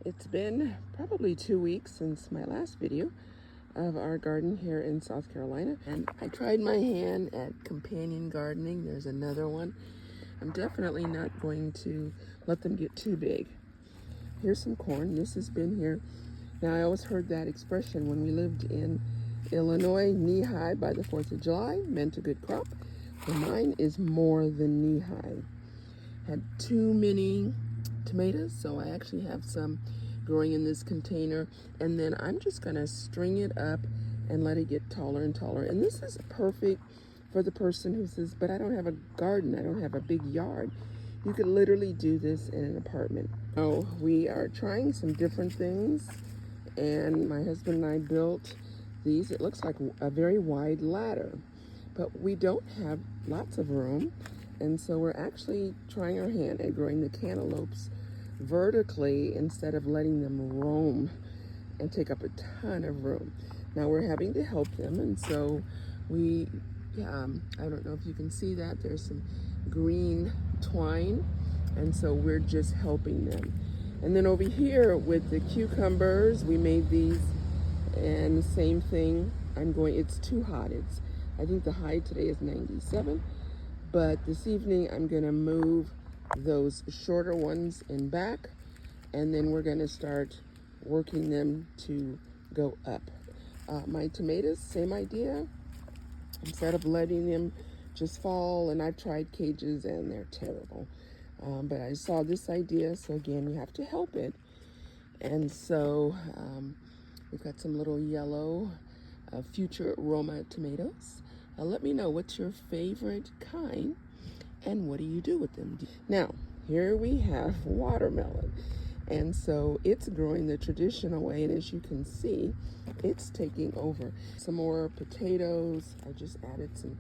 It's been probably 2 weeks since my last video of our garden here in South Carolina, and I tried my hand at companion gardening. There's another one. I'm definitely not going to let them get too big. Here's some corn. This has been here. Now, I always heard that expression when we lived in Illinois, knee-high by the 4th of July meant a good crop. Well, mine is more than knee-high. Had too many tomatoes, so I actually have some growing in this container, and then I'm just gonna string it up and let it get taller and taller. And this is perfect for the person who says, but I don't have a garden, I don't have a big yard. You could literally do this in an apartment. So we are trying some different things, and my husband and I built these. It looks like a very wide ladder, but we don't have lots of room, and so we're actually trying our hand at growing the cantaloupes vertically instead of letting them roam and take up a ton of room. Now we're having to help them, and so we, I don't know if you can see that, there's some green twine, and so we're just helping them. And then over here with the cucumbers, we made these, and the same thing, it's too hot. I think the high today is 97, but this evening I'm gonna move those shorter ones in back, and then we're gonna start working them to go up. My tomatoes, same idea. Instead of letting them just fall, and I've tried cages and they're terrible. But I saw this idea, so again, you have to help it. And so we've got some little yellow future Roma tomatoes. Let me know, what's your favorite kind and what do you do with them? Now, here we have watermelon. And so it's growing the traditional way, and as you can see, it's taking over. Some more potatoes. I just added some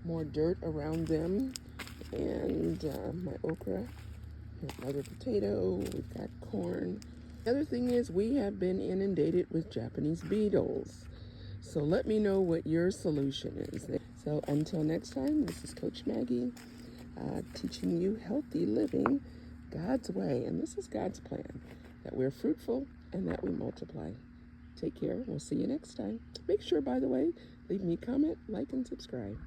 more dirt around them, and my okra. Here's another potato. We've got corn. The other thing is, we have been inundated with Japanese beetles. So let me know what your solution is. So until next time, this is Coach Maggie, teaching you healthy living God's way, and this is God's plan, that we're fruitful and that we multiply. Take care. We'll see you next time. Make sure, by the way, leave me a comment, like, and subscribe.